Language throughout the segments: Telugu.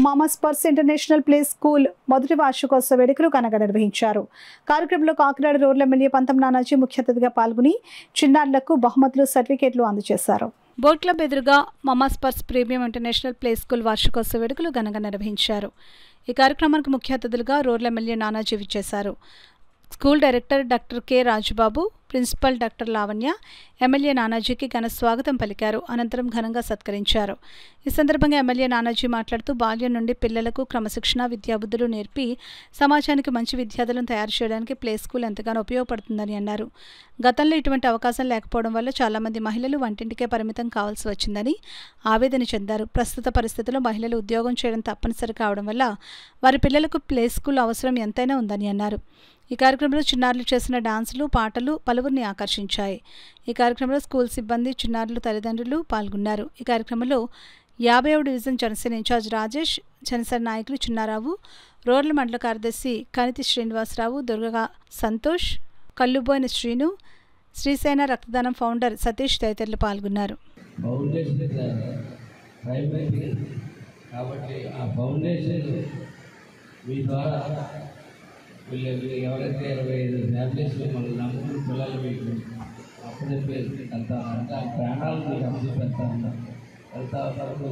మామా స్పర్స్ ఇంటర్నేషనల్ ప్లే స్కూల్ మొదటి వార్షికోత్సవ వేడుకలు ఘనంగా నిర్వహించారు. కార్యక్రమంలో కాకినాడ రూరల్ ఎమ్మెల్యే పంతం నానాజీ ముఖ్య అతిథిగా పాల్గొని చిన్నారులకు బహుమతులు, సర్టిఫికేట్లు అందజేశారు. బోట్ క్లబ్ ఎదురుగా మామా Spurs premium international play school వార్షికోత్సవ వేడుకలు ఘనంగా నిర్వహించారు. ఈ కార్యక్రమానికి ముఖ్య అతిథులుగా రూరల్ ఎమ్మెల్యే నానాజీ విచ్చేశారు. School director doctor K Rajubabu, principal doctor Lavanya MLA నానాజీకి ఘన స్వాగతం పలికారు. అనంతరం ఘనంగా సత్కరించారు. ఈ సందర్భంగా ఎమ్మెల్యే నానాజీ మాట్లాడుతూ బాల్యం నుండి పిల్లలకు క్రమశిక్షణ, విద్యాబుద్ధులు నేర్పి సమాజానికి మంచి విద్యార్థులను తయారు చేయడానికి ప్లే స్కూల్ ఎంతగానో ఉపయోగపడుతుందని అన్నారు. గతంలో ఇటువంటి అవకాశం లేకపోవడం వల్ల చాలామంది మహిళలు వంటింటికే పరిమితం కావాల్సి వచ్చిందని ఆవేదన చెందారు. ప్రస్తుత పరిస్థితుల్లో మహిళలు ఉద్యోగం చేయడం తప్పనిసరి కావడం వల్ల వారి పిల్లలకు ప్లే స్కూల్ అవసరం ఎంతైనా ఉందని అన్నారు. ఈ కార్యక్రమంలో చిన్నారులు చేసిన డాన్సులు, పాటలు పలువురిని ఆకర్షించాయి. ఈ కార్యక్రమంలో స్కూల్ సిబ్బంది, చిన్నారులు తల్లిదండ్రులు పాల్గొన్నారు. ఈ కార్యక్రమంలో 50వ డివిజన్ జనసేన ఇన్ఛార్జ్ రాజేష్, జనసేన నాయకులు చిన్నారావు, రూరల్ మండల కార్యదర్శి కనితి శ్రీనివాసరావు, దుర్గా సంతోష్, కల్లుబోయిన శ్రీను, శ్రీసేన రక్తదానం ఫౌండర్ సతీష్ తదితరులు పాల్గొన్నారు. వీళ్ళు ఎవరైతే 25 ఫ్యామిలీస్ మనం నమ్ముకున్న పిల్లలు మీకు అప్పుడే అంత ప్రాణాలు మీకు అప్పచెప్తా ఉన్నారు. వెళ్తా ఉన్నప్పుడు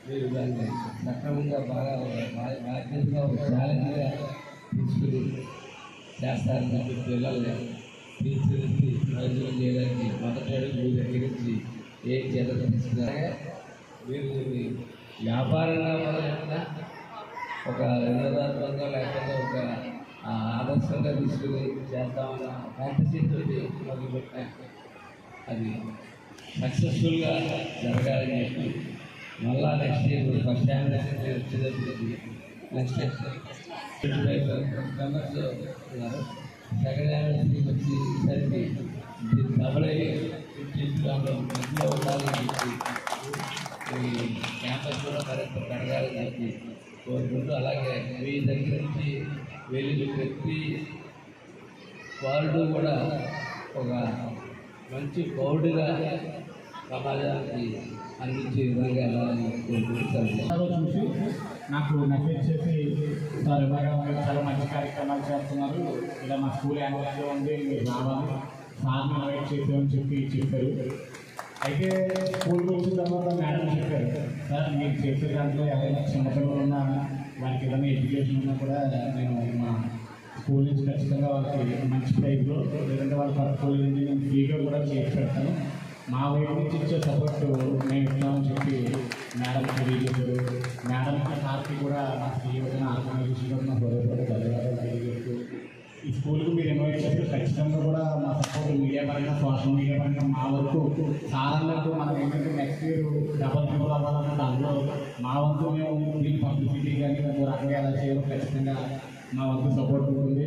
మీరు దాన్ని సక్రమంగా బాగా బాధ్యతగా ఛాలెంజ్గా తీసుకుని చేస్తారని చెప్పి పిల్లల్ని తీర్చిదిద్ది ప్రయోజనం చేయడానికి మొదటి అడుగు మీ దగ్గర నుంచి ఏం చేయాలని తీసుకున్నారే. మీరు వ్యాపారంగా మొదలెట్టినా ఒక వినోదాత్మకంగా లేకపోతే ఒక ఆదర్శంగా తీసుకుని చేద్దామన్న ఫ్యాంటసీతో మొదలుపెట్టిన అది సక్సెస్ఫుల్గా జరగాలని చెప్పి మళ్ళా నెక్స్ట్ ఇయర్ ఫస్ట్ యానివర్సరీ వచ్చేటప్పటికి నెక్స్ట్ మెంబర్స్ ఉన్నారు. సెకండ్ యానివర్సరీకి వచ్చేసరికి డబుల్ ఇంట్లో ఉండాలని చెప్పి క్యాంపస్ కూడా మరింత పెరగాలని చెప్పి కోరుకుంటూ, అలాగే మీ దగ్గర నుంచి వెళ్ళిన ప్రతి వార్డు కూడా ఒక మంచి పౌరుడిగా సమాజానికి అందించే విధంగా వెళ్ళాలని కోరుకుంటున్నాను. చూసి నాకు మెసేజ్ చేసి సార్ ఇలాగా చాలా మంచి కార్యక్రమాలు చేస్తున్నారు, ఇలా మా స్కూల్ యానివర్సరీ ఉంది, మీరు రావాలి, సార్ని ఇన్వైట్ చేసామని చెప్పారు. అయితే స్కూల్కి వచ్చిన తర్వాత మేడం చెప్పారు, సార్ మీరు చేసే దాంట్లో ఎవరైనా చిన్నపిల్లలు ఉన్నా వారికి ఏదైనా ఎడ్యుకేషన్ ఉన్నా కూడా నేను మా స్కూల్ నుంచి ఖచ్చితంగా వాళ్ళకి మంచి ప్రైజ్లో లేదంటే వాళ్ళ స్కూల్ నుంచి నేను ఫ్రీగా కూడా చేసి పెడతాను, మా వైపు నుంచి ఇచ్చే సపోర్ట్ మేము ఇస్తామని చెప్పి మేడం తెలియజేశారు. మేడంకి సార్కి కూడా మా శ్రీవచన ఆర్గనైజేషన్ కూడా నా హృదయపూర్వక ధన్యవాదాలు తెలియజేస్తూ, ఈ స్కూల్కి మీరు ఇన్వైట్ చేస్తే ఖచ్చితంగా కూడా మా సపోర్ట్ మీడియా పరంగా, సోషల్ మీడియా పరంగా మా వరకు సాధారణకు మనం ఏంటంటే నెక్స్ట్ ఇయర్ డబల్ ట్రిపుల్ అవ్వాలన్న దానిలో మా వంతు మేము దీని పబ్లిసిటీ కానీ రకంగా ఎలా చేయాలో ఖచ్చితంగా మా వంతు సపోర్ట్ ఉంటుంది.